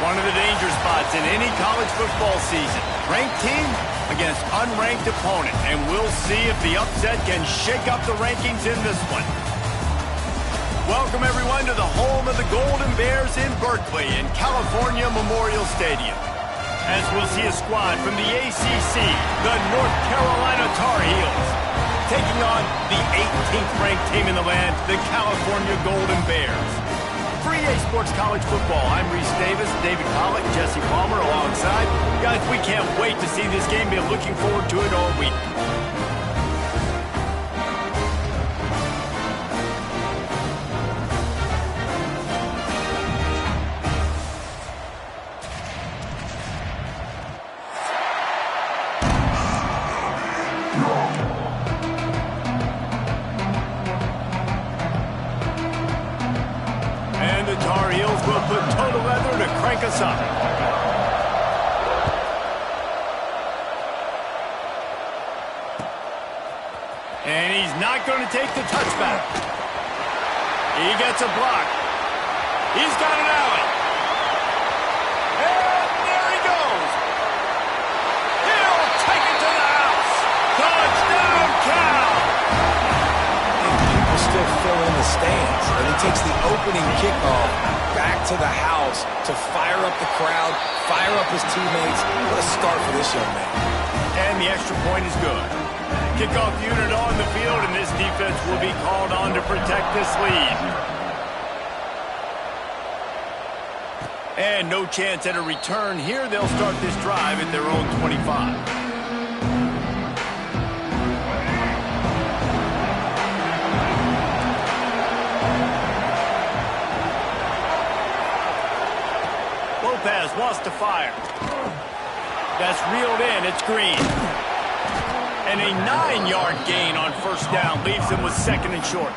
One of the danger spots in any college football season. Ranked team against unranked opponent. And we'll see if the upset can shake up the rankings in this one. Welcome, everyone, to the home of the Golden Bears in Berkeley in California Memorial Stadium. As we'll see a squad from the ACC, the North Carolina Tar Heels, taking on the 18th ranked team in the land, the California Golden Bears. For EA Sports College Football, I'm Reese Davis, David Pollack, Jesse Palmer alongside. Guys, we can't wait to see this game. Been looking forward to it all week. The Tar Heels will put total leather to crank us up. And he's not going to take the touchback. He gets a block. He's got an alley. And there he goes. He'll take it to the house. Touchdown, Cal. And people still fill in the stands. And he takes the opening kickoff back to the house to fire up the crowd, fire up his teammates. What a start for this young man. And the extra point is good. Kickoff unit on the field, and this defense will be called on to protect this lead. And no chance at a return here. They'll start this drive at their own 25. Lopez wants to fire. That's reeled in. It's Green. And a 9-yard gain on first down leaves him with second and short.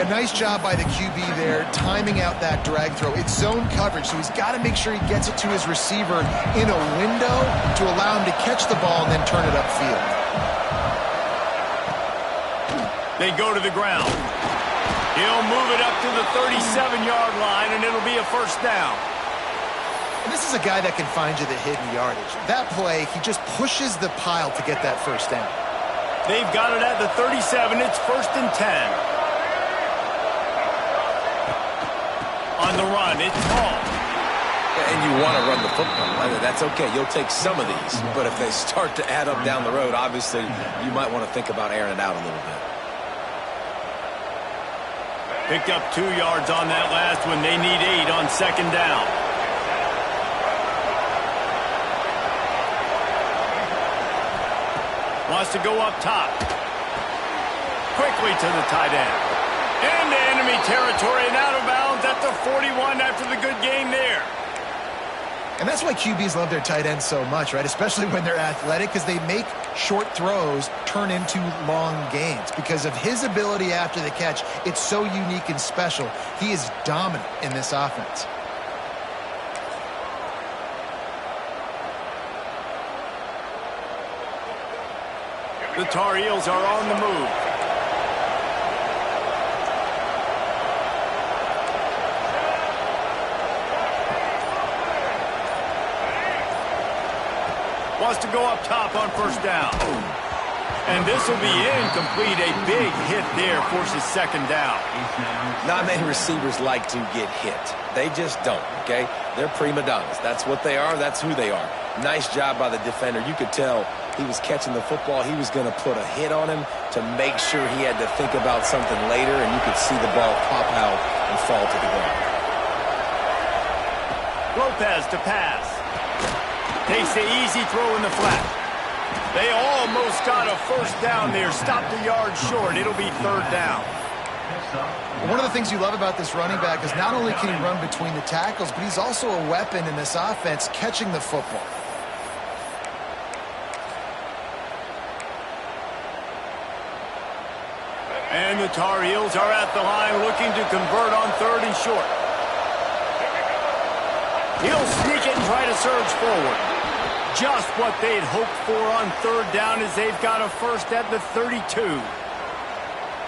A nice job by the QB there, timing out that drag throw. It's zone coverage, so he's got to make sure he gets it to his receiver in a window to allow him to catch the ball and then turn it upfield. They go to the ground. He'll move it up to the 37-yard line, and it'll be a first down. And this is a guy that can find you the hidden yardage. That play, he just pushes the pile to get that first down. They've got it at the 37. It's first and 10. On the run, it's Hall. And you want to run the football. That's okay. You'll take some of these. But if they start to add up down the road, obviously, you might want to think about airing it out a little bit. Picked up 2 yards on that last one. They need 8 on second down. Wants to go up top. Quickly to the tight end. Into enemy territory and out of bounds at the 41 after the good game there. And that's why QBs love their tight ends so much, right? Especially when they're athletic, because they make short throws turn into long gains. Because of his ability after the catch, it's so unique and special. He is dominant in this offense. The Tar Heels are on the move. Wants to go up top on first down. And this will be incomplete. A big hit there forces second down. Not many receivers like to get hit. They just don't, okay? They're prima donnas. That's what they are. That's who they are. Nice job by the defender. You could tell he was catching the football, he was going to put a hit on him to make sure he had to think about something later, and you could see the ball pop out and fall to the ground. Lopez to pass. Takes the easy throw in the flat. They almost got a first down there. Stopped a yard short. It'll be third down. One of the things you love about this running back is not only can he run between the tackles, but he's also a weapon in this offense catching the football. And the Tar Heels are at the line looking to convert on third and short. He'll sneak it and try to surge forward. Just what they'd hoped for on third down as they've got a first at the 32.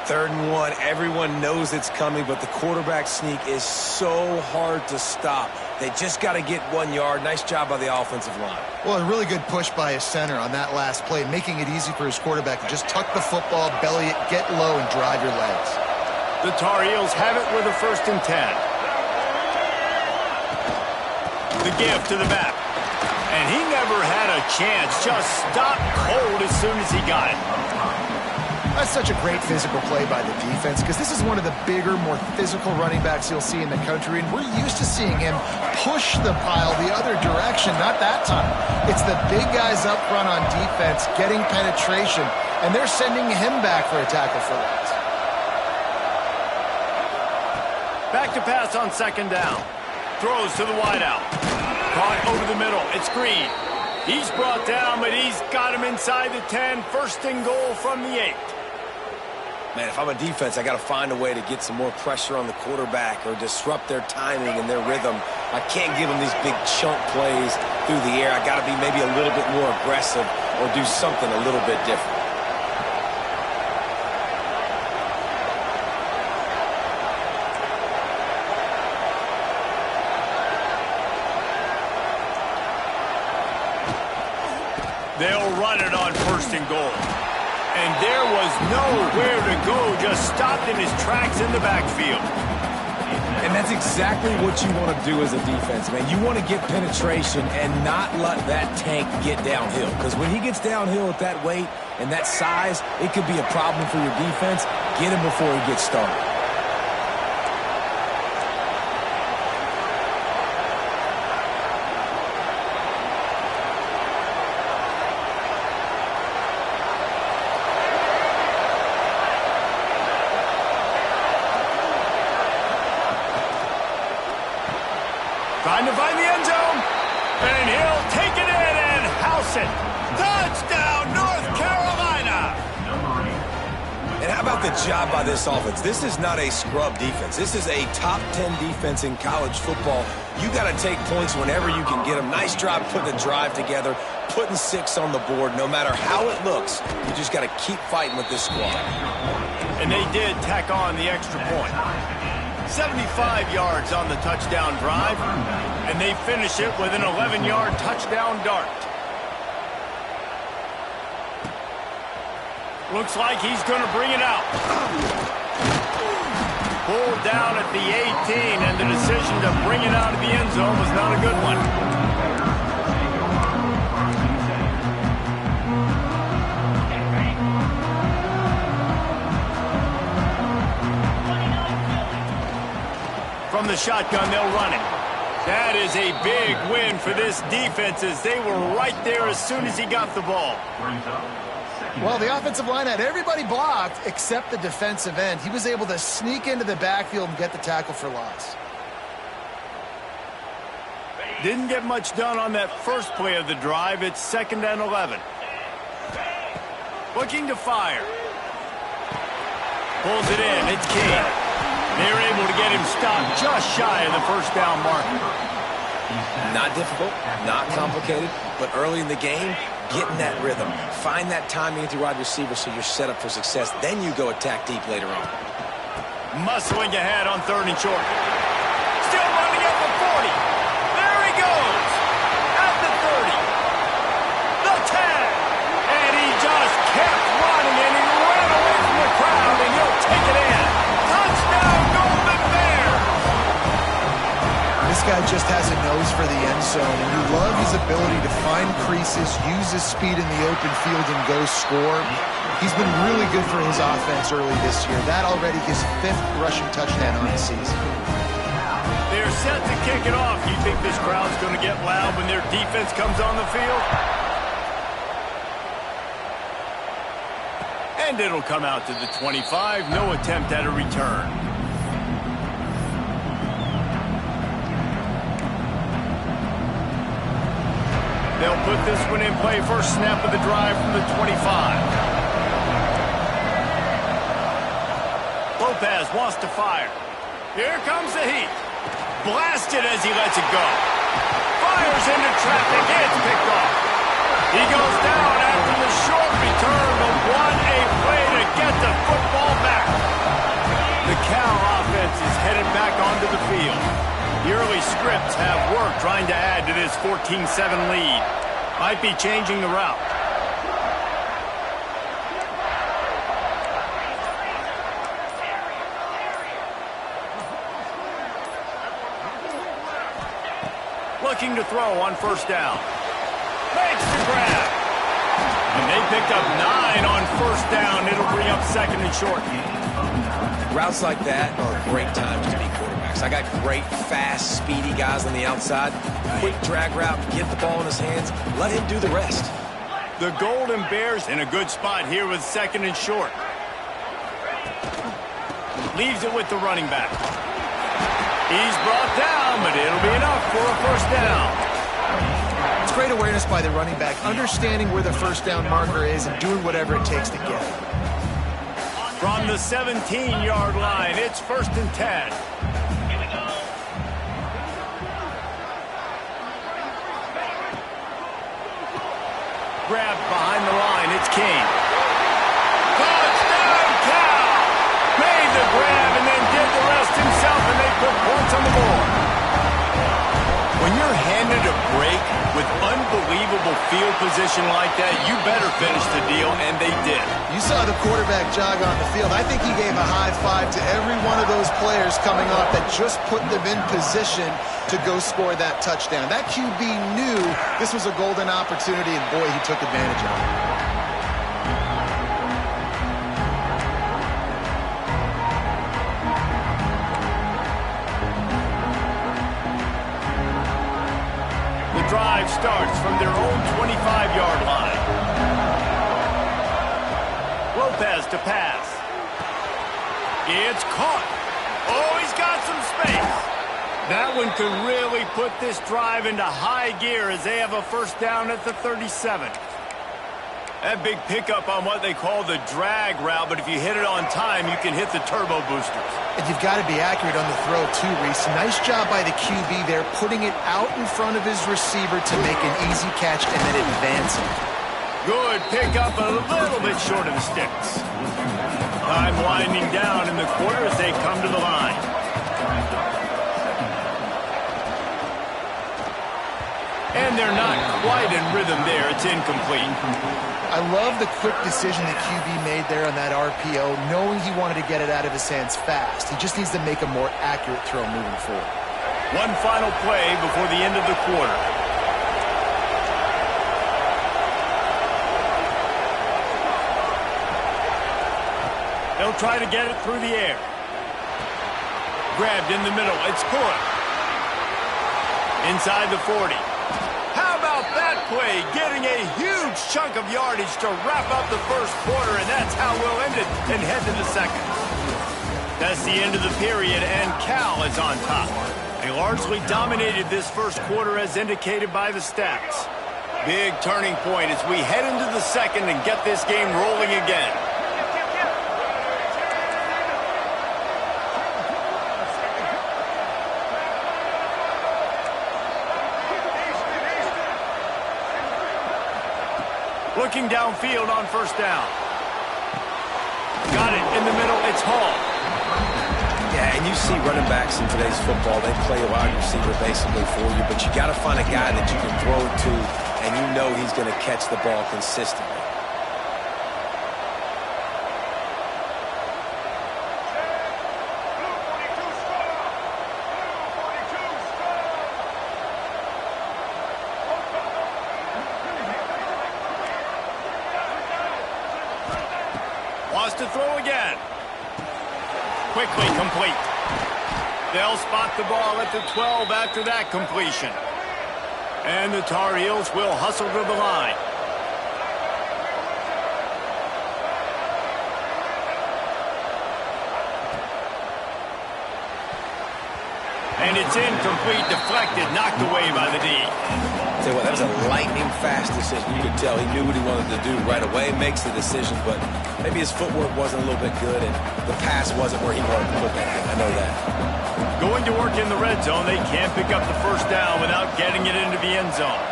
3rd and 1, everyone knows it's coming, but the quarterback sneak is so hard to stop. They just got to get 1 yard. Nice job by the offensive line. Well, a really good push by his center on that last play, making it easy for his quarterback to just tuck the football, belly it, get low, and drive your legs. The Tar Heels have it with a 1st and 10. The give to the back. And he never had a chance. Just stopped cold as soon as he got it. That's such a great physical play by the defense because this is one of the bigger, more physical running backs you'll see in the country, and we're used to seeing him push the pile the other direction. Not that time. It's the big guys up front on defense getting penetration, and they're sending him back for a tackle for loss. Back to pass on 2nd down. Throws to the wideout. Caught over the middle. It's Green. He's brought down, but he's got him inside the 10. 1st and goal from the 8. Man, if I'm a defense, I got to find a way to get some more pressure on the quarterback or disrupt their timing and their rhythm. I can't give them these big chunk plays through the air. I got to be maybe a little bit more aggressive or do something a little bit different. They'll run it on 1st and goal. And there was nowhere to go, just stopped in his tracks in the backfield. And that's exactly what you want to do as a defense, man. You want to get penetration and not let that tank get downhill. Because when he gets downhill at that weight and that size, it could be a problem for your defense. Get him before he gets started. Trying to find the end zone. And he'll take it in and house it. Touchdown, North Carolina. And how about the job by this offense? This is not a scrub defense. This is a top 10 defense in college football. You got to take points whenever you can get them. Nice job putting a drive together, putting 6 on the board. No matter how it looks, you just got to keep fighting with this squad. And they did tack on the extra point. 75 yards on the touchdown drive, and they finish it with an 11-yard touchdown dart. Looks like he's going to bring it out. Pulled down at the 18, and the decision to bring it out of the end zone was not a good one. From the shotgun, they'll run it. That is a big win for this defense as they were right there as soon as he got the ball. Well, the offensive line had everybody blocked except the defensive end. He was able to sneak into the backfield and get the tackle for loss. Didn't get much done on that first play of the drive. It's 2nd and 11. Looking to fire. Pulls it in. It's King. They're able to get him stopped just shy of the first down marker. Not difficult, not complicated, but early in the game, get in that rhythm. Find that timing at the wide receiver so you're set up for success. Then you go attack deep later on. Muscling ahead on 3rd and short. Still running at the 40. There he goes. At the 30. The 10. And he just kept running, and he ran away from the crowd, and he'll take it in. Touchdown, Golden Bears. This guy guy just has a nose for the end zone, and you love his ability to find creases, use his speed in the open field, and go score. He's been really good for his offense early this year. That already his 5th rushing touchdown on the season. They're set to kick it off. You think this crowd's going to get loud when their defense comes on the field? And it'll come out to the 25. No attempt at a return. They'll put this one in play. First snap of the drive from the 25. Lopez wants to fire. Here comes the heat. Blasted as he lets it go. Fires into traffic. It's picked off. He goes down after the short return, but what a play to get the football back. The Cal offense is headed back onto the field. The early scripts have worked trying to add to this 14-7 lead. Might be changing the route. Looking to throw on first down. Makes the grab. And they picked up 9 on first down. It'll bring up 2nd and short. Routes like that are great times to be quarterbacks. I got great, fast, speedy guys on the outside. Quick drag route, get the ball in his hands, let him do the rest. The Golden Bears in a good spot here with 2nd and short. Leaves it with the running back. He's brought down, but it'll be enough for a first down. It's great awareness by the running back, understanding where the first down marker is and doing whatever it takes to get it. From the 17-yard line, it's 1st and 10. Grabbed behind the line, it's King. Touchdown, Cal! Made the grab and then did the rest himself, and they put points on the board. When you're handed a break with unbelievable field position like that, you better finish the deal, and they did. You saw the quarterback jog on the field. I think he gave a high five to every one of those players coming off that just put them in position to go score that touchdown. That QB knew this was a golden opportunity, and boy, he took advantage of it. Drive starts from their own 25-yard line. Lopez to pass. It's caught. Oh, he's got some space. That one could really put this drive into high gear as they have a first down at the 37. That big pickup on what they call the drag route, but if you hit it on time, you can hit the turbo boosters. And you've got to be accurate on the throw, too, Reese. Nice job by the QB there, putting it out in front of his receiver to make an easy catch and then advancing. Good pickup, a little bit short of the sticks. Time winding down in the quarter as they come to the line. And they're not quite in rhythm there. It's incomplete. I love the quick decision that QB made there on that RPO, knowing he wanted to get it out of his hands fast. He just needs to make a more accurate throw moving forward. One final play before the end of the quarter. They'll try to get it through the air. Grabbed in the middle. It's good. Inside the 40. How about that play? Getting a huge chunk of yardage to wrap up the first quarter, and that's how we'll end it and head to the second. That's the end of the period, and Cal is on top. They largely dominated this first quarter as indicated by the stats. Big turning point as we head into the second and get this game rolling again. Looking downfield on first down. Got it in the middle. It's Hall. Yeah, and you see running backs in today's football, they play a wide receiver basically for you, but you got to find a guy that you can throw it to, and you know he's going to catch the ball consistently. wants to throw again. Quickly complete. They'll spot the ball at the 12 after that completion. And the Tar Heels will hustle to the line. And it's incomplete, deflected, knocked away by the D. Tell you what, that was a lightning fast decision. You could tell he knew what he wanted to do right away, makes the decision, but maybe his footwork wasn't a little bit good and the pass wasn't where he wanted to put that thing. I know that. Going to work in the red zone, they can't pick up the first down without getting it into the end zone.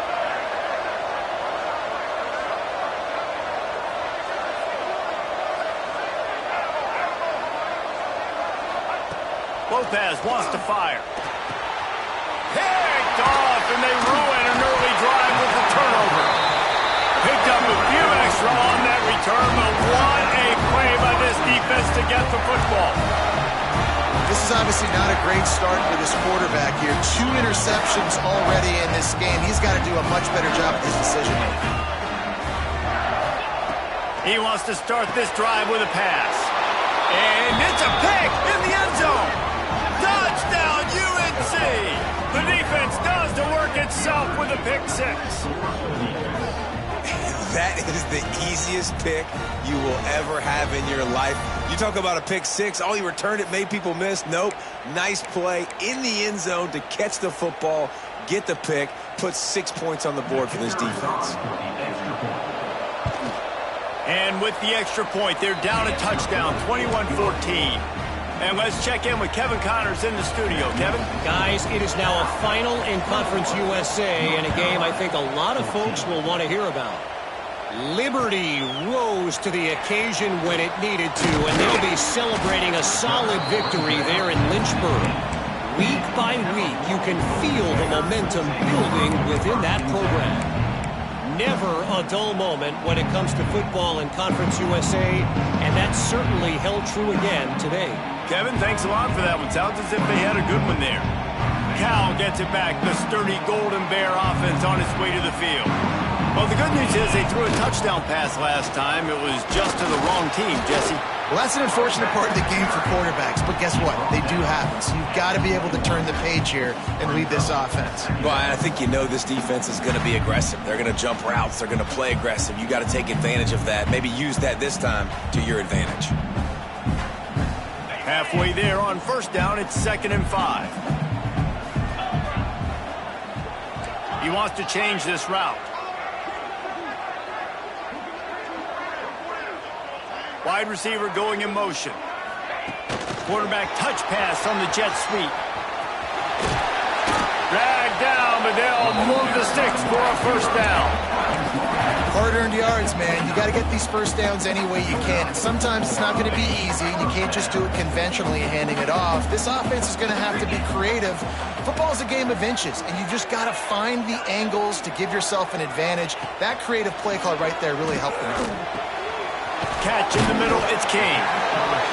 Lopez wants to fire. Picked off, and they ruin an early drive with the turnover. Picked up a few extra on that return, but what a play by this defense to get the football. This is obviously not a great start for this quarterback here. 2 interceptions already in this game. He's got to do a much better job with his decision-making. He wants to start this drive with a pass. And it's a pick in the end zone. Touchdown, UNC! The defense does the work itself with a pick 6. That is the easiest pick you will ever have in your life. You talk about a pick 6, all he returned it, made people miss. Nope. Nice play in the end zone to catch the football, get the pick, put 6 points on the board for this defense. And with the extra point, they're down a touchdown, 21-14. And let's check in with Kevin Connors in the studio. Kevin? Guys, it is now a final in Conference USA, and a game I think a lot of folks will want to hear about. Liberty rose to the occasion when it needed to, and they'll be celebrating a solid victory there in Lynchburg. Week by week, you can feel the momentum building within that program. Never a dull moment when it comes to football in Conference USA, and that certainly held true again today. Kevin, thanks a lot for that one. Sounds as if they had a good one there. Cal gets it back. The sturdy Golden Bear offense on its way to the field. Well, the good news is they threw a touchdown pass last time. It was just to the wrong team, Jesse. Well, that's an unfortunate part of the game for quarterbacks, but guess what? They do happen, so you've got to be able to turn the page here and lead this offense. Well, I think you know this defense is going to be aggressive. They're going to jump routes. They're going to play aggressive. You got to take advantage of that. Maybe use that this time to your advantage. Halfway there on first down, it's 2nd and 5. He wants to change this route. Wide receiver going in motion. Quarterback touch pass on the jet sweep. Dragged down, but they'll move the sticks for a first down. Hard-earned yards, man. You got to get these first downs any way you can. And sometimes it's not going to be easy. You can't just do it conventionally handing it off. This offense is going to have to be creative. Football is a game of inches, and you just got to find the angles to give yourself an advantage. That creative play call right there really helped them. Catch in the middle, it's King.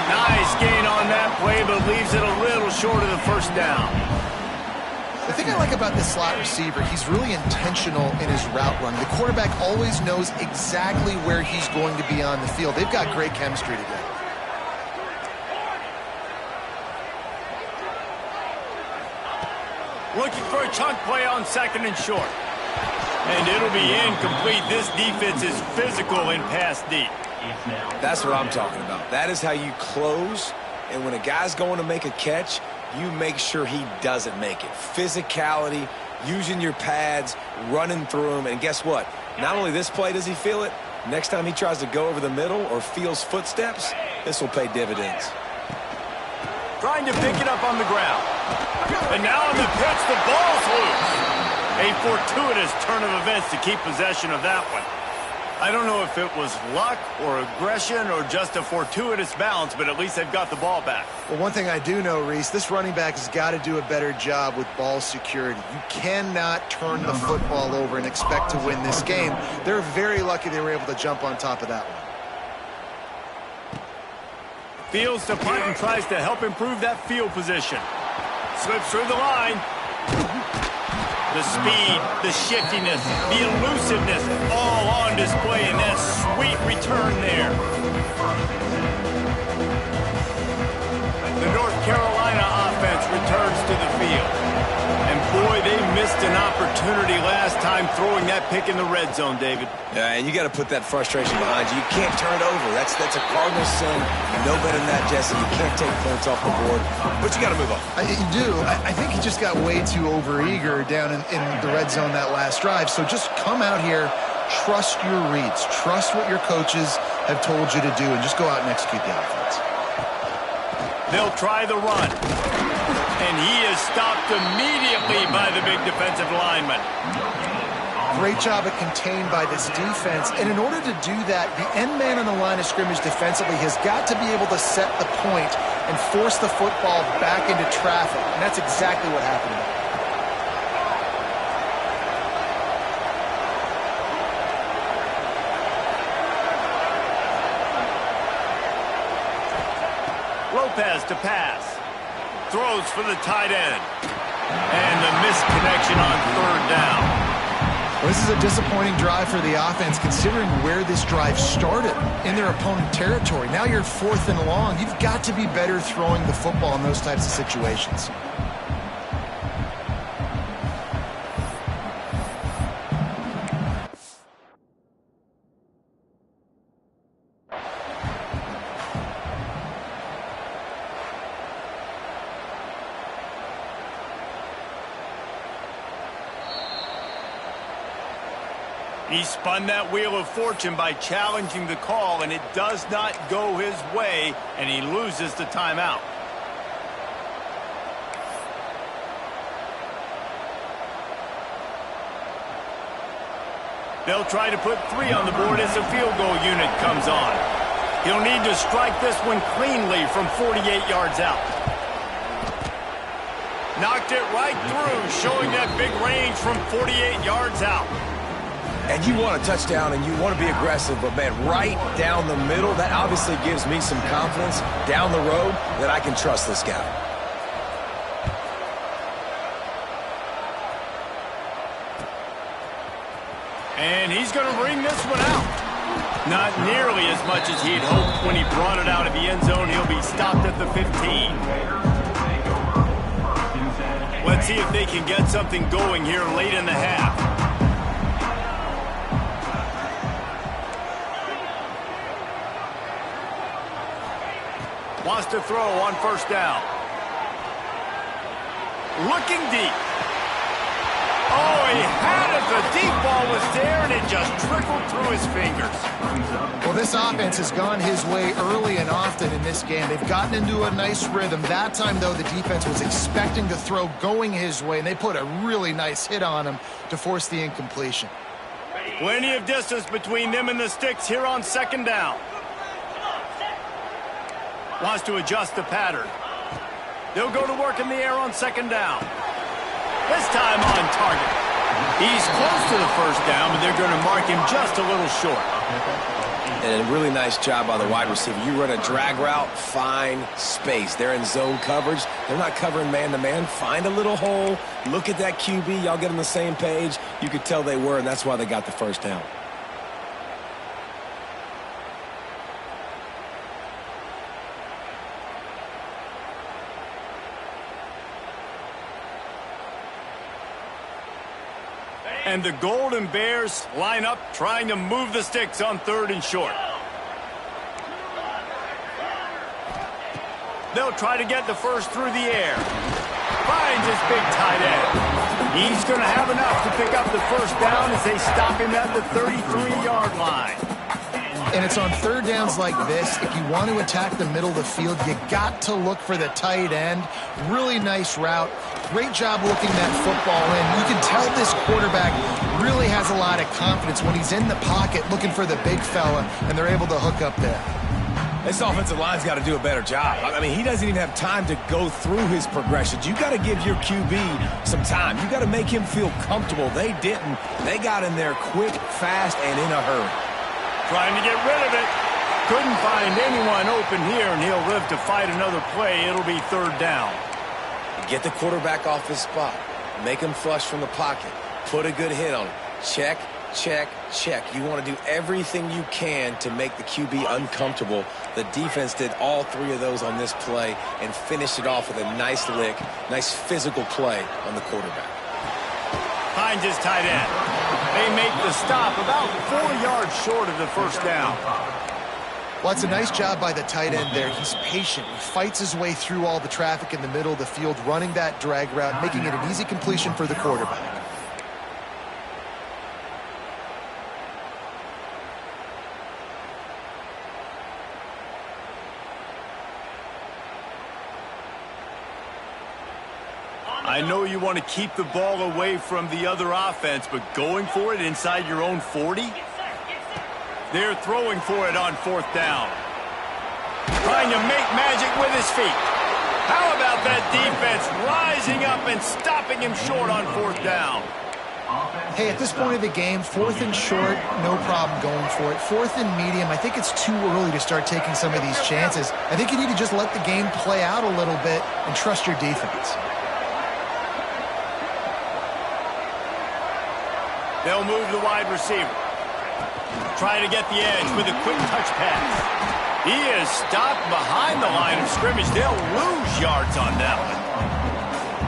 Nice gain on that play, but leaves it a little short of the first down. The thing I like about this slot receiver, he's really intentional in his route run. The quarterback always knows exactly where he's going to be on the field. They've got great chemistry together. Looking for a chunk play on 2nd and short. And it'll be incomplete. This defense is physical in pass deep. That's what I'm talking about. That is how you close, and when a guy's going to make a catch, you make sure he doesn't make it. Physicality, using your pads, running through them, and guess what? Not only this play does he feel it, next time he tries to go over the middle or feels footsteps, this will pay dividends. Trying to pick it up on the ground. And now on the pitch, the ball's loose. A fortuitous turn of events to keep possession of that one. I don't know if it was luck or aggression or just a fortuitous bounce, but at least they've got the ball back. Well, one thing I do know, Reese, this running back has got to do a better job with ball security. You cannot turn the football over and expect to win this game. They're very lucky they were able to jump on top of that one. Fields to punt and tries to help improve that field position. Slips through the line. The speed, the shiftiness, the elusiveness, all on display in that sweet return there. missed an opportunity last time throwing that pick in the red zone, David. Yeah, and you got to put that frustration behind you. You can't turn it over. That's a cardinal sin. You know better than that, Jesse. You can't take points off the board, but you got to move on. You do. I think he just got way too overeager down in the red zone that last drive. So just come out here, trust your reads, trust what your coaches have told you to do, and just go out and execute the offense. They'll try the run. And he is stopped immediately by the big defensive lineman. Great job at contained by this defense. And in order to do that, the end man on the line of scrimmage defensively has got to be able to set the point and force the football back into traffic. And that's exactly what happened. Lopez to pass. Throws for the tight end. And the missed connection on third down. Well, this is a disappointing drive for the offense, considering where this drive started, in their opponent territory. Now you're 4th and long. You've got to be better throwing the football in those types of situations. He spun that wheel of fortune by challenging the call, and it does not go his way, and he loses the timeout. They'll try to put 3 on the board as the field goal unit comes on. He'll need to strike this one cleanly from 48 yards out. Knocked it right through, showing that big range from 48 yards out. And you want a touchdown and you want to be aggressive, but, man, right down the middle, that obviously gives me some confidence down the road that I can trust this guy. And he's going to bring this one out. Not nearly as much as he'd hoped when he brought it out of the end zone. He'll be stopped at the 15. Let's see if they can get something going here late in the half. Wants to throw on first down. Looking deep. Oh, he had it. The deep ball was there, and it just trickled through his fingers. Well, this offense has gone his way early and often in this game. They've gotten into a nice rhythm. That time, though, the defense was expecting the throw going his way, and they put a really nice hit on him to force the incompletion. Plenty of distance between them and the sticks here on second down. Wants to adjust the pattern. They'll go to work in the air on second down. This time on target. He's close to the first down, but they're going to mark him just a little short. And a really nice job by the wide receiver. You run a drag route, find space. They're in zone coverage. They're not covering man-to-man. Find a little hole. Look at that QB. Y'all get on the same page. You could tell they were, and that's why they got the first down. And the Golden Bears line up trying to move the sticks on third and short. They'll try to get the first through the air. Finds his big tight end. He's going to have enough to pick up the first down as they stop him at the 33-yard line. And it's on third downs like this, if you want to attack the middle of the field, you got to look for the tight end. Really nice route. Great job looking that football in. You can tell this quarterback really has a lot of confidence when he's in the pocket looking for the big fella, and they're able to hook up there. This offensive line's got to do a better job. I mean, he doesn't even have time to go through his progressions. You got to give your QB some time. You got to make him feel comfortable. They didn't. They got in there quick, fast, and in a hurry. Trying to get rid of it. Couldn't find anyone open here, and he'll live to fight another play. It'll be third down. Get the quarterback off his spot. Make him flush from the pocket. Put a good hit on him. Check, check, check. You want to do everything you can to make the QB uncomfortable. The defense did all 3 of those on this play and finished it off with a nice lick, nice physical play on the quarterback. finds his tight end. They make the stop about 4 yards short of the first down. Well, it's a nice job by the tight end there. He's patient. He fights his way through all the traffic in the middle of the field, running that drag route, making it an easy completion for the quarterback. I know you want to keep the ball away from the other offense, but going for it inside your own 40? They're throwing for it on fourth down. Trying to make magic with his feet. How about that defense rising up and stopping him short on fourth down? Hey, at this point of the game, fourth and short, no problem going for it. Fourth and medium, I think it's too early to start taking some of these chances. I think you need to just let the game play out a little bit and trust your defense. They'll move the wide receiver. Trying to get the edge with a quick touch pass. He is stopped behind the line of scrimmage. They'll lose yards on that one.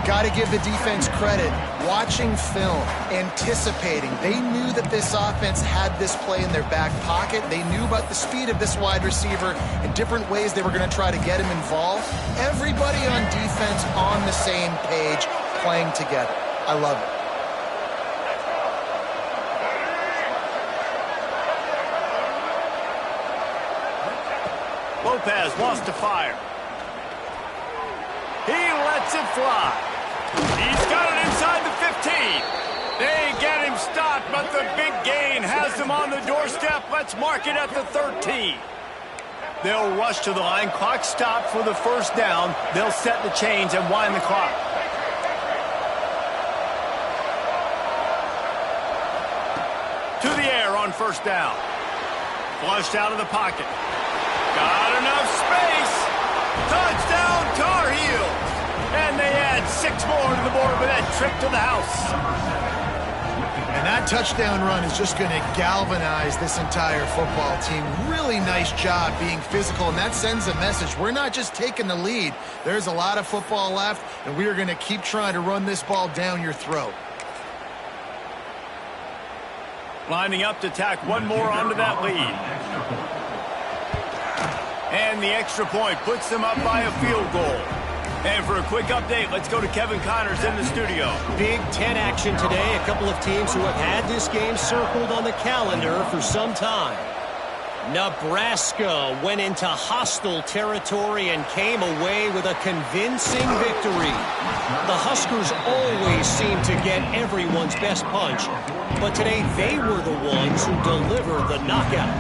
Got to give the defense credit. Watching film, anticipating. They knew that this offense had this play in their back pocket. They knew about the speed of this wide receiver and different ways they were going to try to get him involved. Everybody on defense on the same page, playing together. I love it. Lopez wants to fire. He lets it fly. He's got it inside the 15. They get him stopped, but the big gain has them on the doorstep. Let's mark it at the 13. They'll rush to the line. Clock stopped for the first down. They'll set the chains and wind the clock. To the air on first down. Flushed out of the pocket. Got enough space. Touchdown, Tar Heels. And they add 6 more to the board with that trip to the house. And that touchdown run is just going to galvanize this entire football team. Really nice job being physical, and that sends a message. We're not just taking the lead. There's a lot of football left, and we are going to keep trying to run this ball down your throat. Lining up to tack one more onto that lead. And the extra point puts them up by a field goal. And for a quick update, let's go to Kevin Connors in the studio. Big Ten action today. A couple of teams who have had this game circled on the calendar for some time. Nebraska went into hostile territory and came away with a convincing victory. The Huskers always seem to get everyone's best punch, but today they were the ones who delivered the knockout.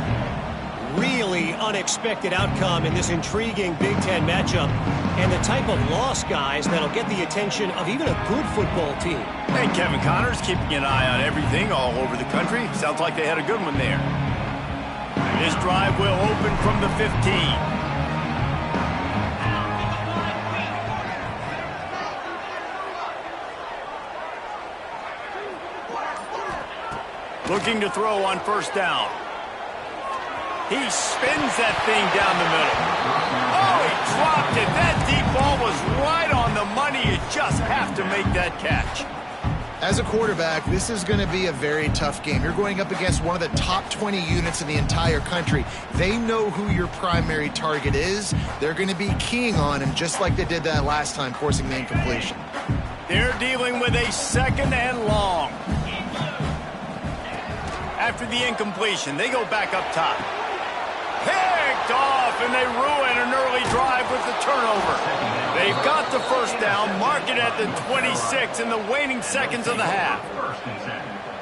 Really unexpected outcome in this intriguing Big Ten matchup, and the type of loss, guys, that'll get the attention of even a good football team. Hey, Kevin Connors keeping an eye on everything all over the country. Sounds like they had a good one there. This drive will open from the 15. Looking to throw on first down. He spins that thing down the middle. Oh, he dropped it. That deep ball was right on the money. You just have to make that catch. As a quarterback, this is going to be a very tough game. You're going up against one of the top 20 units in the entire country. They know who your primary target is. They're going to be keying on him just like they did that last time, forcing the incompletion. They're dealing with a second and long. After the incompletion, they go back up top. Picked off, and they ruin an early drive with the turnover. They've got the first down, mark it at the 26 in the waning seconds of the half.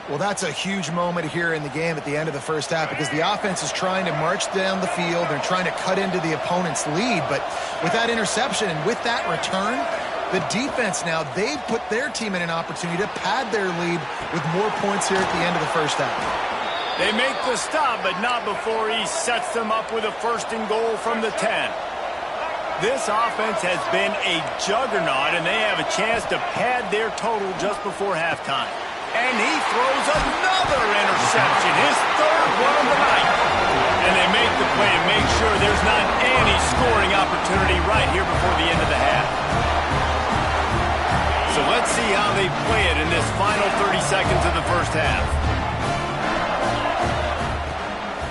Well, that's a huge moment here in the game at the end of the first half because the offense is trying to march down the field. They're trying to cut into the opponent's lead, but with that interception and with that return, the defense now, they've put their team in an opportunity to pad their lead with more points here at the end of the first half. They make the stop, but not before he sets them up with a first and goal from the 10. This offense has been a juggernaut, and they have a chance to pad their total just before halftime. And he throws another interception, his third one of the night. And they make the play to make sure there's not any scoring opportunity right here before the end of the half. So let's see see how they play it in this final 30 seconds of the first half.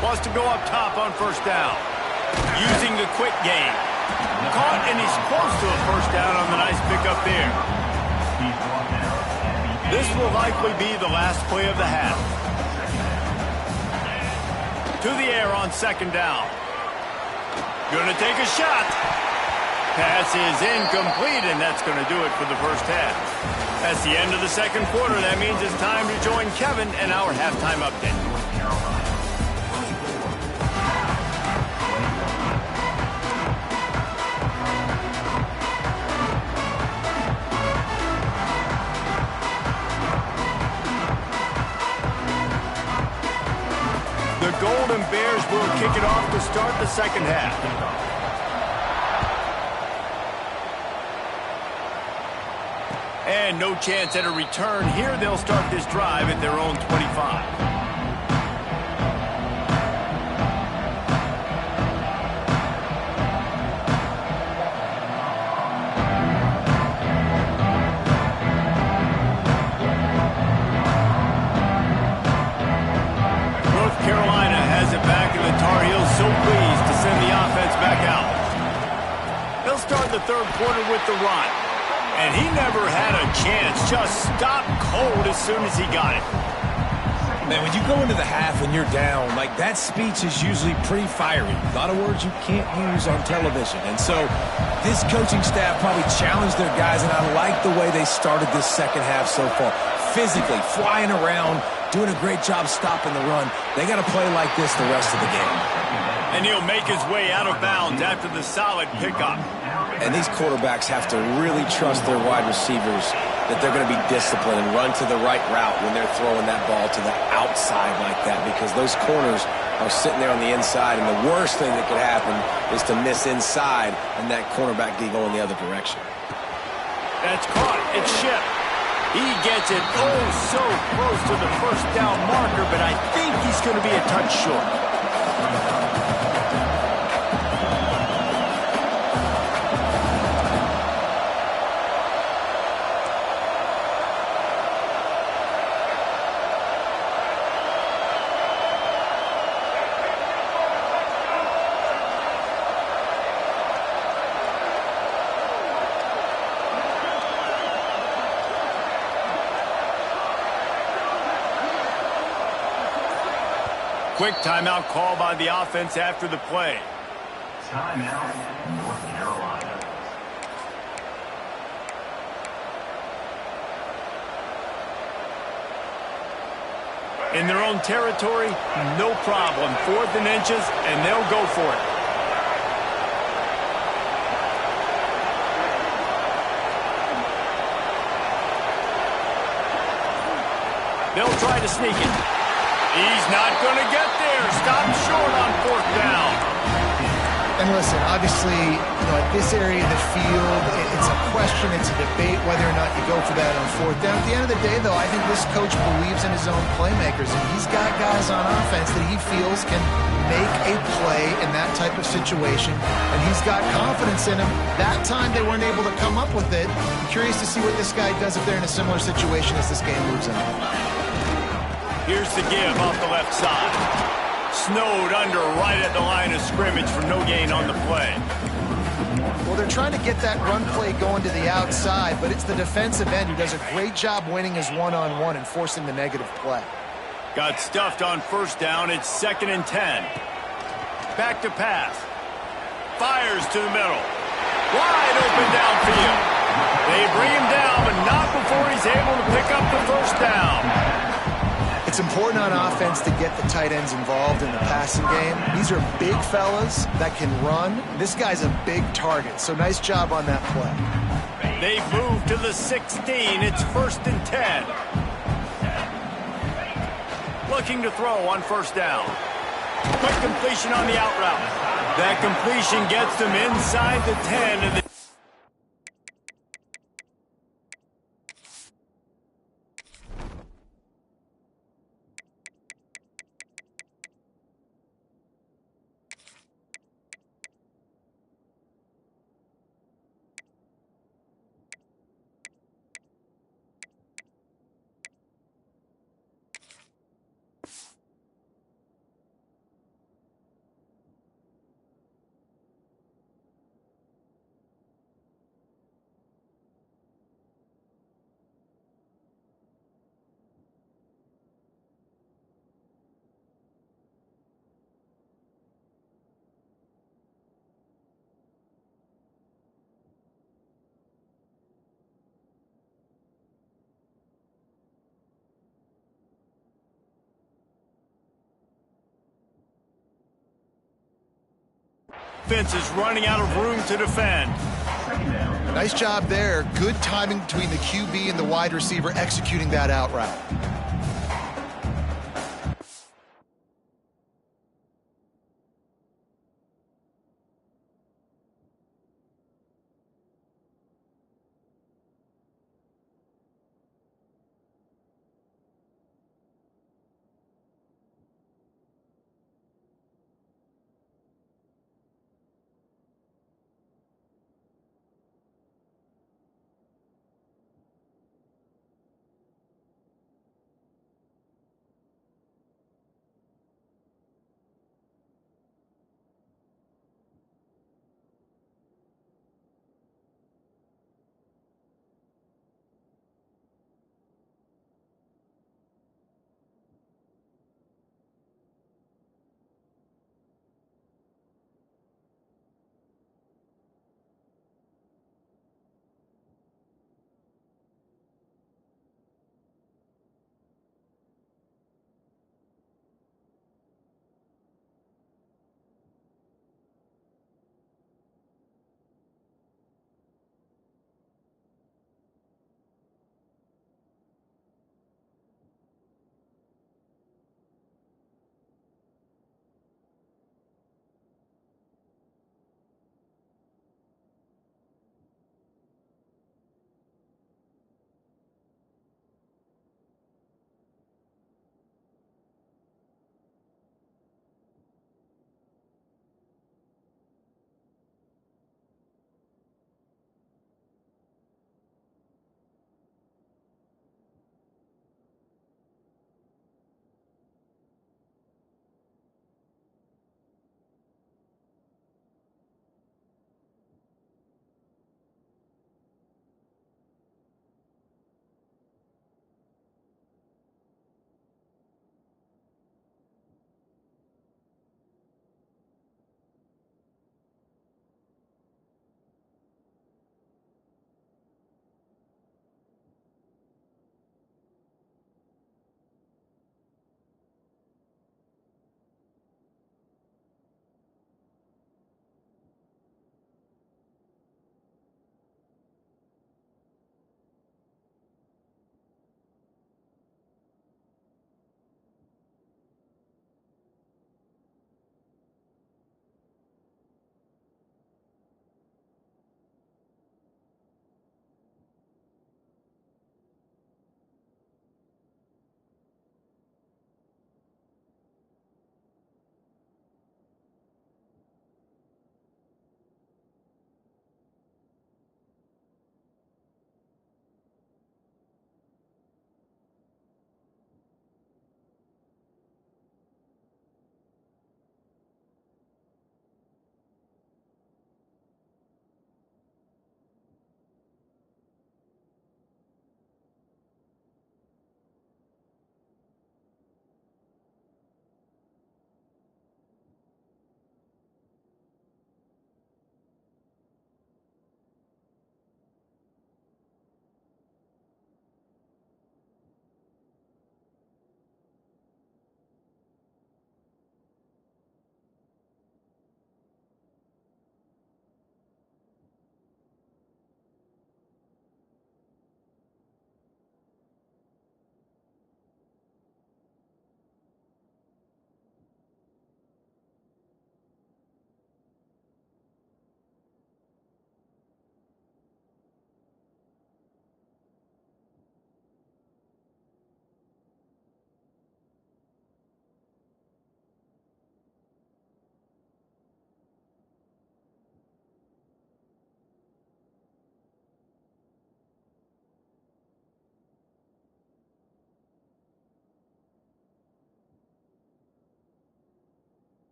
Wants to go up top on first down. Using the quick game. Caught, and he's close to a first down on the nice pickup there. This will likely be the last play of the half. To the air on second down. Gonna take a shot. Pass is incomplete, and that's going to do it for the first half. That's the end of the second quarter. That means it's time to join Kevin and our halftime update. The Golden Bears will kick it off to start the second half. And no chance at a return here. They'll start this drive at their own 25. North Carolina has it back, and the Tar Heels so pleased to send the offense back out. They'll start the third quarter with the run. And he never had a chance. Just stopped cold as soon as he got it. Man, when you go into the half and you're down, like, that speech is usually pretty fiery. A lot of words you can't use on television. And so this coaching staff probably challenged their guys, and I like the way they started this second half so far. Physically, flying around, doing a great job stopping the run. They got to play like this the rest of the game. And he'll make his way out of bounds after the solid pickup. And these quarterbacks have to really trust their wide receivers that they're going to be disciplined and run to the right route when they're throwing that ball to the outside like that, because those corners are sitting there on the inside, and the worst thing that could happen is to miss inside and that cornerback go in the other direction. That's caught. It's shipped. He gets it oh so close to the first down marker, but I think he's going to be a touch short. Quick timeout call by the offense after the play. Timeout, North Carolina. In their own territory, no problem. 4th and inches, and they'll go for it. They'll try to sneak it. He's not going to get there. Stop short on 4th down. And listen, obviously, at this area of the field, it's a question, it's a debate whether or not you go for that on 4th down. At the end of the day, though, I think this coach believes in his own playmakers, and he's got guys on offense that he feels can make a play in that type of situation, and he's got confidence in him. That time they weren't able to come up with it. I'm curious to see what this guy does if they're in a similar situation as this game moves on. Here's the give off the left side. Snowed under right at the line of scrimmage for no gain on the play. Well, they're trying to get that run play going to the outside, but it's the defensive end who does a great job winning his one-on-one and forcing the negative play. Got stuffed on first down. It's 2nd and 10. Back to pass. Fires to the middle. Wide open downfield. They bring him down, but not before he's able to pick up the first down. It's important on offense to get the tight ends involved in the passing game. These are big fellas that can run. This guy's a big target, so nice job on that play. They move to the 16. It's 1st and 10. Looking to throw on first down. Quick completion on the out route. That completion gets them inside the 10 of the defense is running out of room to defend. Nice job there. Good timing between the QB and the wide receiver executing that out route.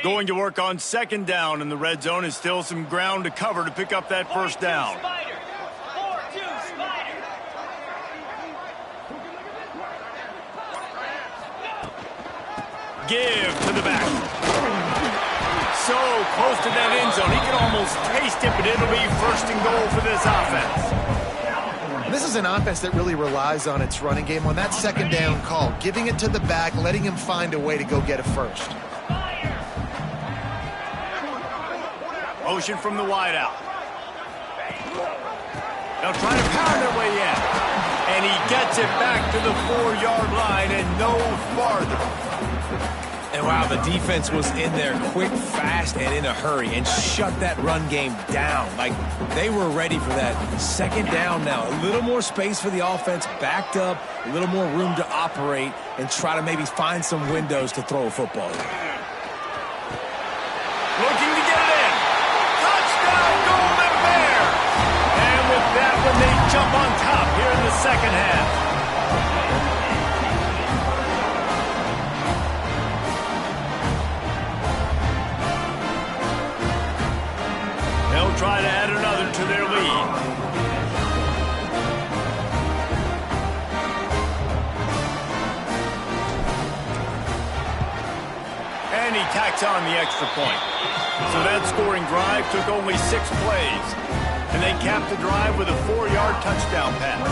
Going to work on second down in the red zone, and still some ground to cover to pick up that first down. Give to the back. So close to that end zone. He can almost taste it, but it'll be first and goal for this offense. This is an offense that really relies on its running game on that second down call, giving it to the back, letting him find a way to go get a first. Motion from the wideout. They'll try to pound their way in. And he gets it back to the 4-yard line and no farther. And wow, the defense was in there quick, fast, and in a hurry and shut that run game down. Like, they were ready for that second down now. A little more space for the offense, backed up, a little more room to operate and try to maybe find some windows to throw a football in. Looking to get it in. Touchdown, Golden Bear! And with that one, they jump on top here in the second half. They'll try to add another to their lead. And he tacks on the extra point. So that scoring drive took only 6 plays. And they capped the drive with a 4-yard touchdown pass.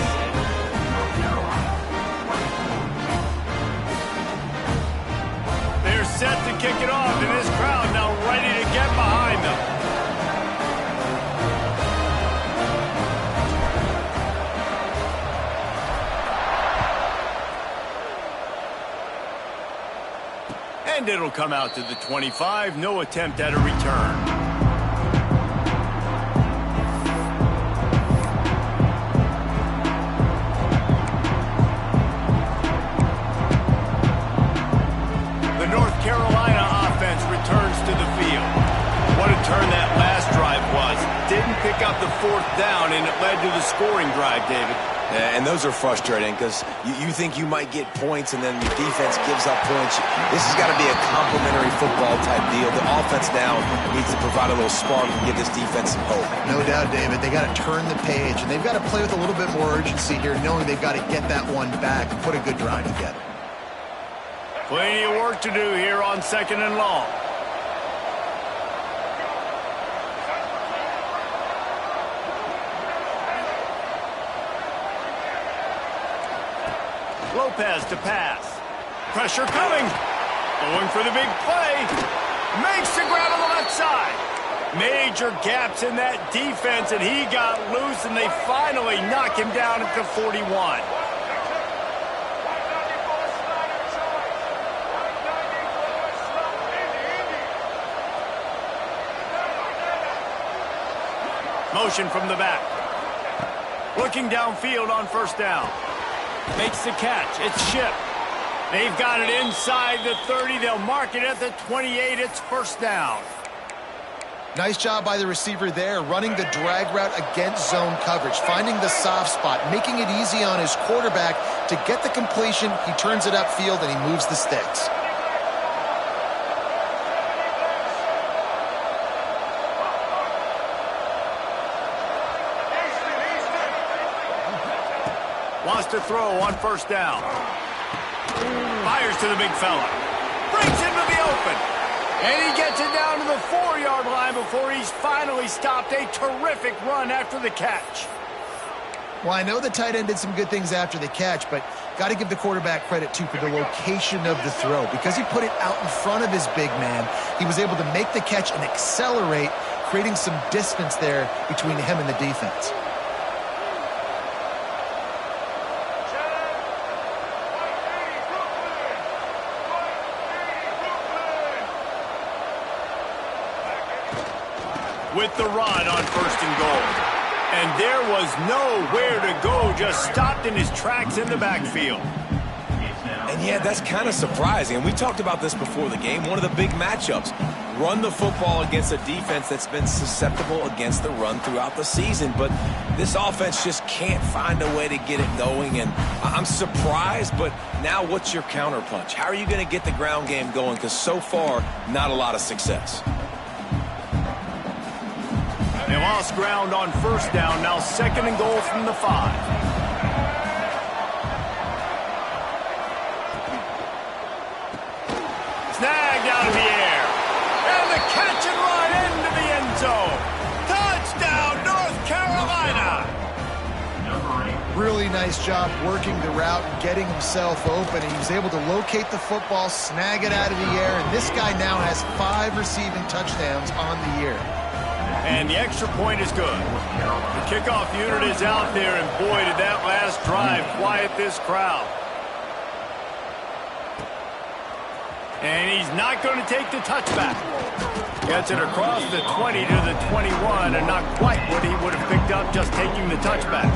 They're set to kick it off, and this crowd now ready to get behind them. And it'll come out to the 25. No attempt at a return. The North Carolina offense returns to the field. What a turn that last drive was. Didn't pick up the 4th down, and it led to the scoring drive, David. Yeah, and those are frustrating because you think you might get points and then your defense gives up points. This has got to be a complementary football type deal. The offense now needs to provide a little spark and give this defense some hope. No doubt, David. They got to turn the page, and they've got to play with a little bit more urgency here, knowing they've got to get that one back and put a good drive together. Plenty of work to do here on second and long. Lopez to pass. Pressure coming. Going for the big play. Makes the grab on the left side. Major gaps in that defense, and he got loose, and they finally knock him down at the 41. Motion from the back. Looking downfield on first down. Makes the catch. It's Ship. They've got it inside the 30. They'll mark it at the 28. It's first down. Nice job by the receiver there, running the drag route against zone coverage, finding the soft spot, making it easy on his quarterback to get the completion. He turns it upfield, and he moves the sticks. Wants to throw on first down. Fires to the big fella. Breaks into the open. And he gets it down to the 4-yard line before he's finally stopped. A terrific run after the catch. Well, I know the tight end did some good things after the catch, but got to give the quarterback credit, too, for the location of the throw. Because he put it out in front of his big man, he was able to make the catch and accelerate, creating some distance there between him and the defense. With the run on first and goal. And there was nowhere to go, just stopped in his tracks in the backfield. And yeah, that's kind of surprising. And we talked about this before the game, one of the big matchups. run the football against a defense that's been susceptible against the run throughout the season. But this offense just can't find a way to get it going, and I'm surprised, but now what's your counterpunch? How are you going to get the ground game going? Because so far, not a lot of success. They lost ground on first down. Now 2nd and goal from the 5. Snagged out of the air. And the catch and run into the end zone. Touchdown, North Carolina. Really nice job working the route and getting himself open. He was able to locate the football, snag it out of the air, and this guy now has 5 receiving touchdowns on the year. And the extra point is good. The kickoff unit is out there, and boy, did that last drive quiet this crowd. And he's not going to take the touchback. Gets it across the 20 to the 21, and not quite what he would have picked up just taking the touchback.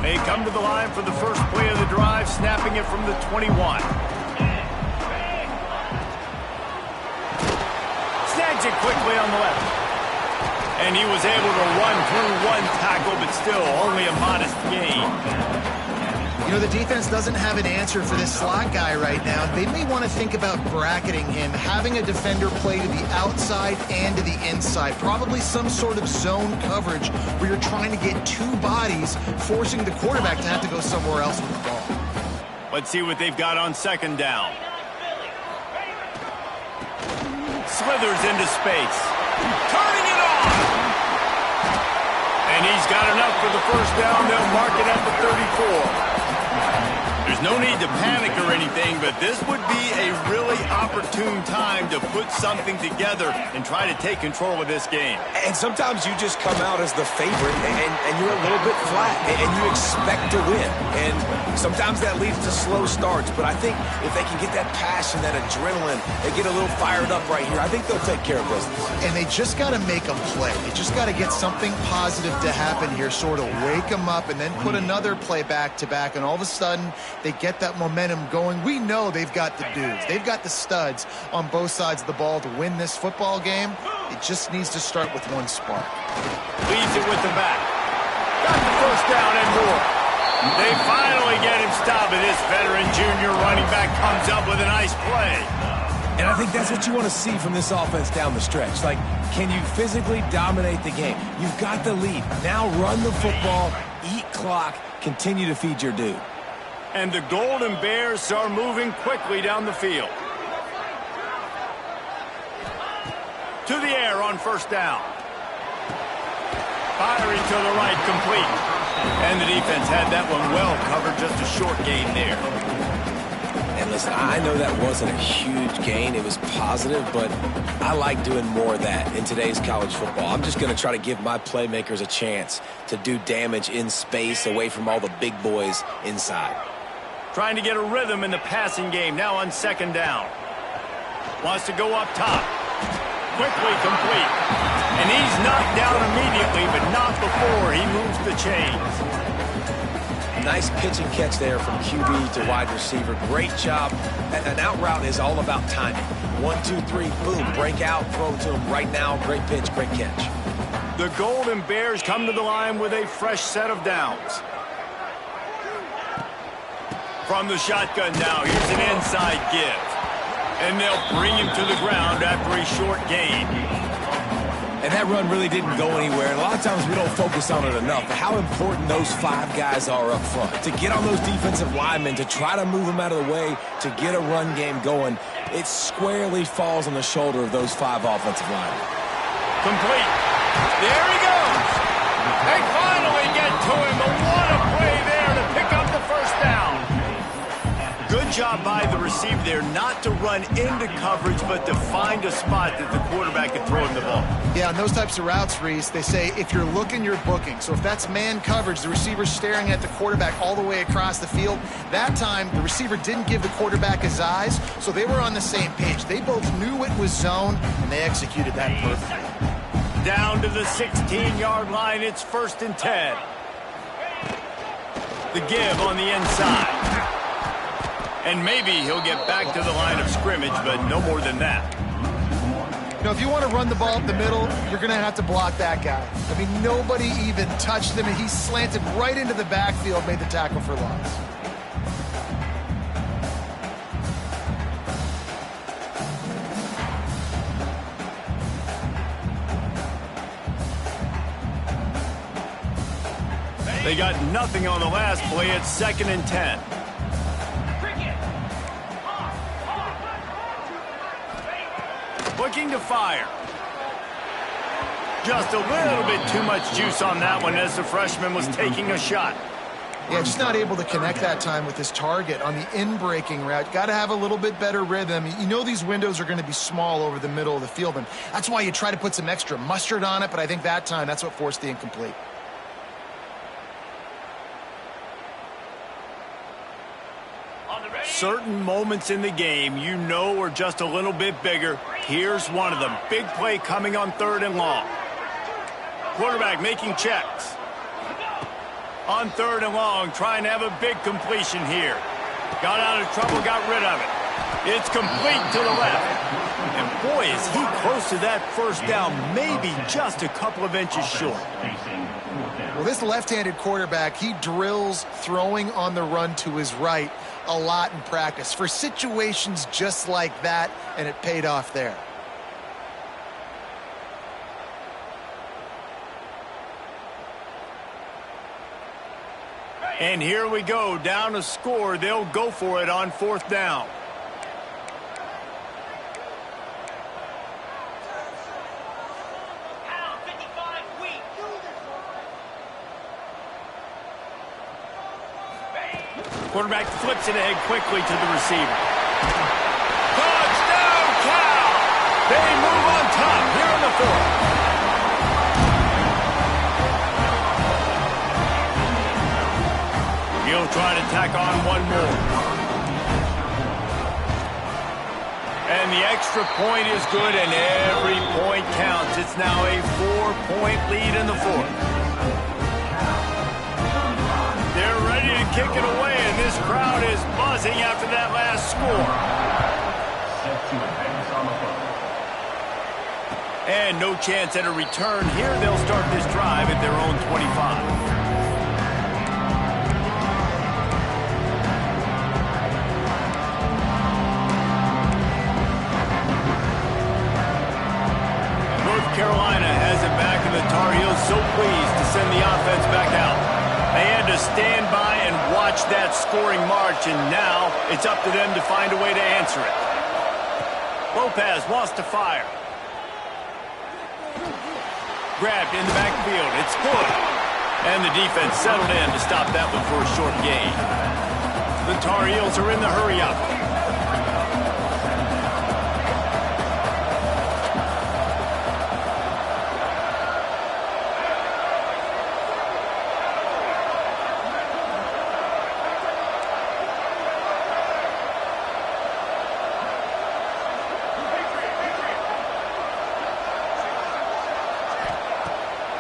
They come to the line for the first play of the drive, snapping it from the 21. Snags it quickly on the left. And he was able to run through 1 tackle, but still only a modest gain. You know, the defense doesn't have an answer for this slot guy right now. They may want to think about bracketing him, having a defender play to the outside and to the inside. Probably some sort of zone coverage where you're trying to get 2 bodies, forcing the quarterback to have to go somewhere else with the ball. Let's see what they've got on 2nd down. Slithers into space. Turning it on! And he's got enough for the first down. They'll mark it at the 34. There's no need to panic or anything, but this would be a really opportune time to put something together and try to take control of this game. And sometimes you just come out as the favorite, and you're a little bit flat, and you expect to win. And sometimes that leads to slow starts, but I think if they can get that passion, that adrenaline, they get a little fired up right here, I think they'll take care of business. And they just got to make them play. They just got to get something positive to happen here, sort of wake them up, and then put another play back-to-back, and all of a sudden they get that momentum going. We know they've got the dudes. They've got the studs on both sides of the ball to win this football game. It just needs to start with 1 spark. Leads it with the back. Got the first down and more. They finally get him stopped, and this veteran junior running back comes up with a nice play. And I think that's what you want to see from this offense down the stretch. Like, can you physically dominate the game? You've got the lead. Now run the football, eat clock, continue to feed your dude. And the Golden Bears are moving quickly down the field. To the air on first down. Firing to the right, complete. And the defense had that one well covered, just a short gain there. And listen, I know that wasn't a huge gain. It was positive, but I like doing more of that in today's college football. I'm just going to try to give my playmakers a chance to do damage in space away from all the big boys inside. Trying to get a rhythm in the passing game, now on 2nd down. Wants to go up top. Quickly complete. And he's knocked down immediately, but not before he moves the chains. Nice pitch and catch there from QB to wide receiver. Great job. An out route is all about timing. 1, 2, 3, boom, break out, throw it to him right now. Great pitch, great catch. The Golden Bears come to the line with a fresh set of downs. From the shotgun now, here's an inside give. And they'll bring him to the ground after a short gain. And that run really didn't go anywhere. And a lot of times we don't focus on it enough. But how important those 5 guys are up front. To get on those defensive linemen, to try to move them out of the way, to get a run game going, it squarely falls on the shoulder of those 5 offensive linemen. Complete. There he goes. They finally get to him. But what a play there to pick up the first down. Good job by the receiver there not to run into coverage, but to find a spot that the quarterback can throw him the ball. Yeah, on those types of routes, Reese, they say if you're looking, you're booking. So if that's man coverage, the receiver's staring at the quarterback all the way across the field. That time, the receiver didn't give the quarterback his eyes, so they were on the same page. They both knew it was zone, and they executed that perfectly. Down to the 16-yard line, it's 1st and 10. The give on the inside. And maybe he'll get back to the line of scrimmage, but no more than that. You know, if you want to run the ball up the middle, you're going to have to block that guy. I mean, nobody even touched him, and he slanted right into the backfield, made the tackle for loss. They got nothing on the last play. It's 2nd and 10. Looking to fire. Just a little bit too much juice on that one as the freshman was taking a shot. Yeah, just not able to connect that time with his target on the in-breaking route. Got to have a little bit better rhythm. You know these windows are going to be small over the middle of the field, and that's why you try to put some extra mustard on it, but I think that time that's what forced the incomplete. Certain moments in the game you know are just a little bit bigger. Here's one of them. Big play coming on 3rd and long. Quarterback making checks. On 3rd and long, trying to have a big completion here. Got out of trouble, got rid of it. It's complete to the left. And boy, is he close to that first down, maybe just a couple of inches short. Well, this left-handed quarterback, he drills throwing on the run to his right a lot in practice for situations just like that, and it paid off there. And here we go, down a score. They'll go for it on 4th down. Quarterback flips it ahead quickly to the receiver. Touchdown, Cal! They move on top here in the 4th. He'll try to tack on one more. And the extra point is good, and every point counts. It's now a 4-point lead in the 4th. They're ready to kick it away, and this crowd is buzzing after that last score. And no chance at a return here. They'll start this drive at their own 25. Carolina has it back, and the Tar Heels so pleased to send the offense back out. They had to stand by and watch that scoring march, and now it's up to them to find a way to answer it. Lopez wants to fire. Grabbed in the backfield. It's good. And the defense settled in to stop that one for a short gain. The Tar Heels are in the hurry-up.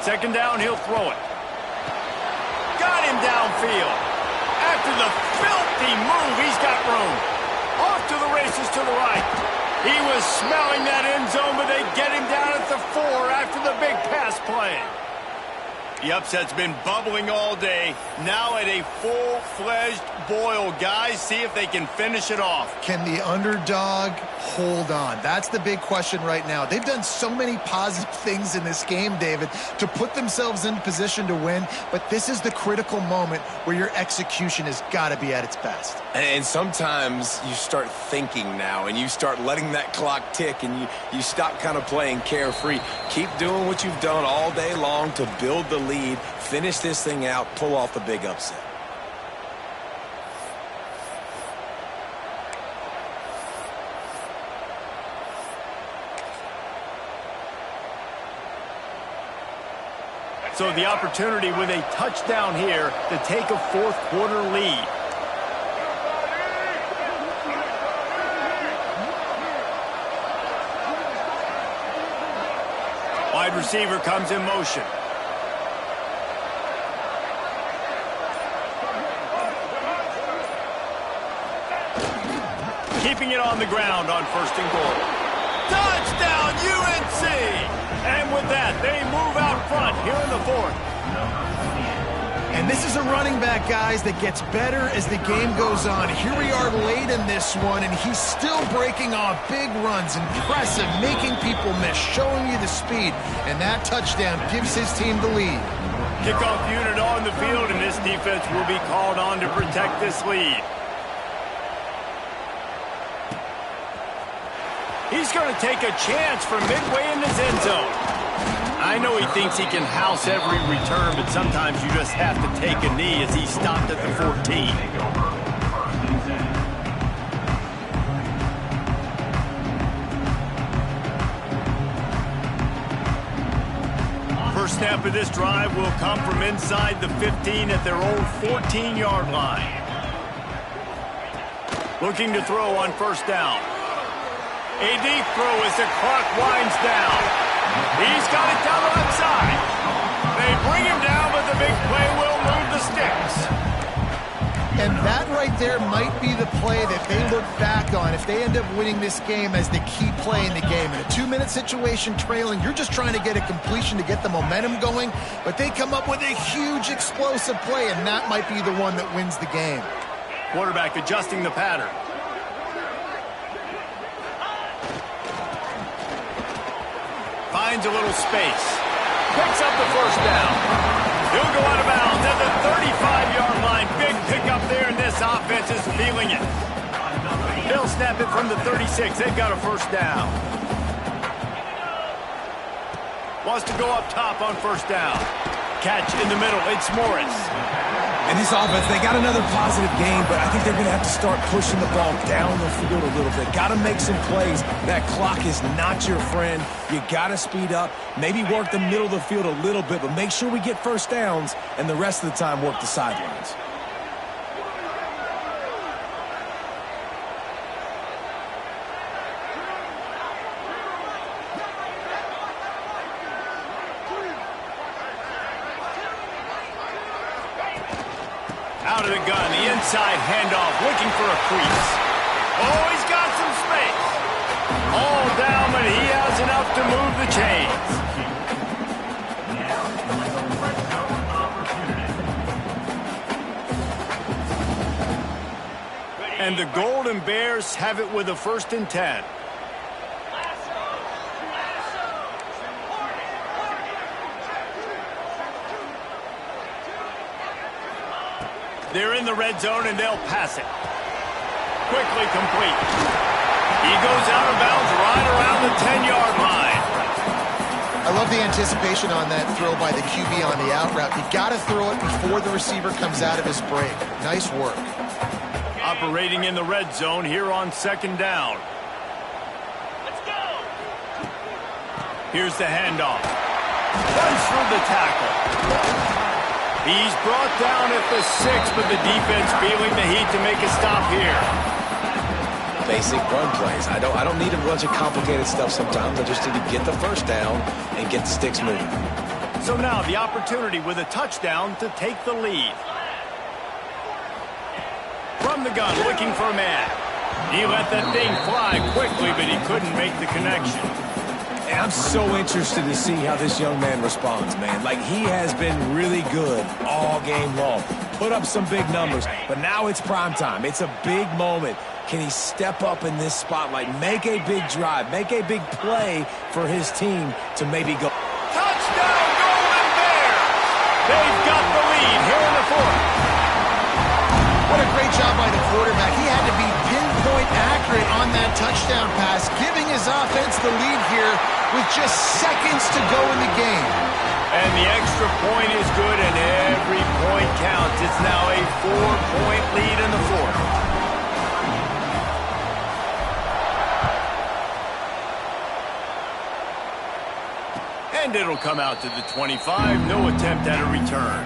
Second down, he'll throw it. Got him downfield. After the filthy move, he's got room. Off to the races to the right. He was smelling that end zone, but they get him down at the 4 after the big pass play. The upset's been bubbling all day. Now at a full-fledged boil. Guys, see if they can finish it off. Can the underdog hold on? That's the big question right now. They've done so many positive things in this game, David, to put themselves in position to win, but this is the critical moment where your execution has got to be at its best. And sometimes you start thinking now, and you start letting that clock tick, and you stop kind of playing carefree. Keep doing what you've done all day long to build the lead, finish this thing out, pull off the big upset. So the opportunity with a touchdown here to take a fourth quarter lead. Wide receiver comes in motion. keeping it on the ground on 1st and goal. Touchdown, UNC! And with that, they move out front here in the 4th. And this is a running back, guys, that gets better as the game goes on. Here we are late in this one, and he's still breaking off big runs. Impressive, making people miss, showing you the speed. And that touchdown gives his team the lead. Kickoff unit on the field, and this defense will be called on to protect this lead. He's going to take a chance from midway in his end zone. I know he thinks he can house every return, but sometimes you just have to take a knee as he stopped at the 14. First snap of this drive will come from inside the 15 at their own 14-yard line. Looking to throw on 1st down. A deep throw as the clock winds down. He's got it down the left side. They bring him down, but the big play will move the sticks. And that right there might be the play that they look back on if they end up winning this game as the key play in the game. In a 2-minute situation trailing, you're just trying to get a completion to get the momentum going, but they come up with a huge explosive play, and that might be the one that wins the game. Quarterback adjusting the pattern. Finds a little space. Picks up the 1st down. He'll go out of bounds at the 35-yard line. Big pickup there, and this offense is feeling it. They'll snap it from the 36. They've got a 1st down. Wants to go up top on 1st down. Catch in the middle. It's Morris. And this offense, they got another positive game, but I think they're going to have to start pushing the ball down the field a little bit. Got to make some plays. That clock is not your friend. You got to speed up, maybe work the middle of the field a little bit, but make sure we get 1st downs, and the rest of the time work the sidelines. Out of the gun, the inside handoff, looking for a crease. Oh, he's got some space. All down, but he has enough to move the chains. And the Golden Bears have it with a 1st and 10. They're in the red zone, and they'll pass it. Quickly complete. He goes out of bounds right around the 10-yard line. I love the anticipation on that throw by the QB on the out route. You got to throw it before the receiver comes out of his break. Nice work. Operating in the red zone here on 2nd down. Let's go. Here's the handoff. Runs through the tackle. He's brought down at the 6, but the defense feeling the heat to make a stop here. Basic run plays. I don't need a bunch of complicated stuff sometimes. I just need to get the 1st down and get the sticks moving. So now the opportunity with a touchdown to take the lead. From the gun, looking for a man. He let that thing fly quickly, but he couldn't make the connection. And I'm so interested to see how this young man responds, man. Like, he has been really good all game long. Put up some big numbers, but now it's prime time. It's a big moment. Can he step up in this spotlight, make a big drive, make a big play for his team to maybe go? Touchdown, Golden Bears! They've got the lead here in the 4th. What a great job by the quarterback. He had to be pinpoint accurate on that touchdown pass, giving his offense the lead here with just seconds to go in the game. And the extra point is good, and every point counts. It's now a 4-point lead in the 4th. And it'll come out to the 25. No attempt at a return.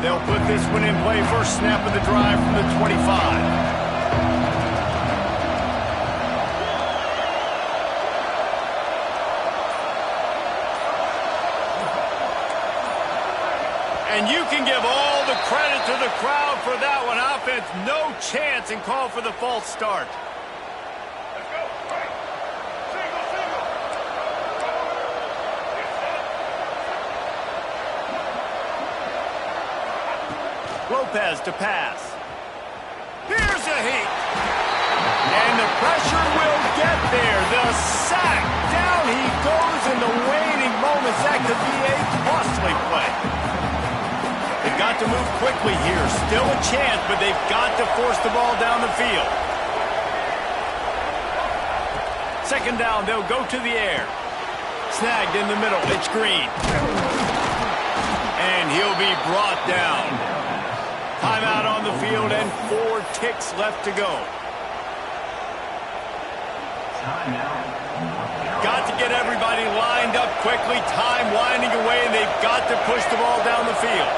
They'll put this one in play. First snap of the drive from the 25. can give all the credit to the crowd for that one. Offense, no chance, and call for the false start. Lopez to pass. Here's a heat. And the pressure will get there. The sack. Down he goes in the waning moments. That could be a costly play. They've got to move quickly here. Still a chance, but they've got to force the ball down the field. Second down, they'll go to the air. Snagged in the middle. It's Green. And he'll be brought down. Timeout on the field and 4 ticks left to go. Got to get everybody lined up quickly. Time winding away, and they've got to push the ball down the field.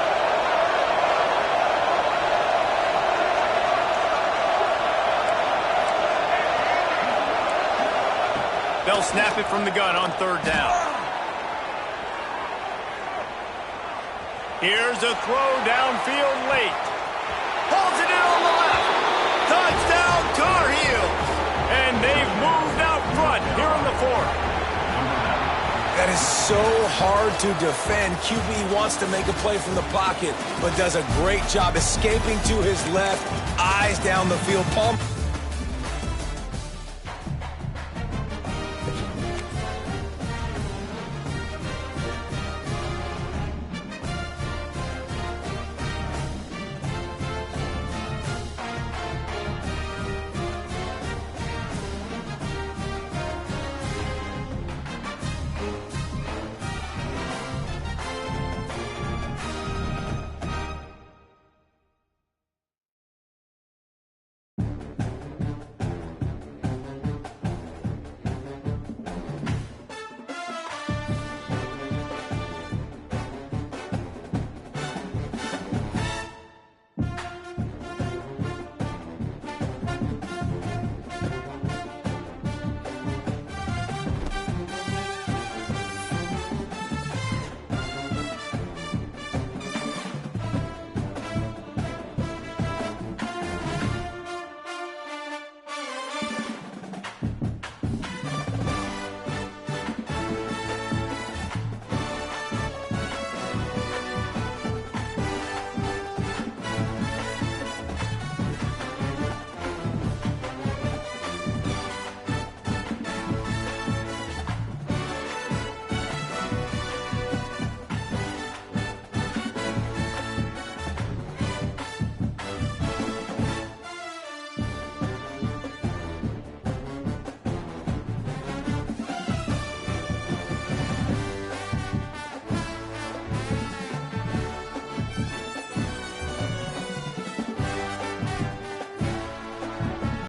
They'll snap it from the gun on 3rd down. Here's a throw downfield late. Pulls it in on the left. Touchdown, Tar Heels. And they've moved out front here in the 4th. That is so hard to defend. QB wants to make a play from the pocket, but does a great job escaping to his left. Eyes down the field. Palm.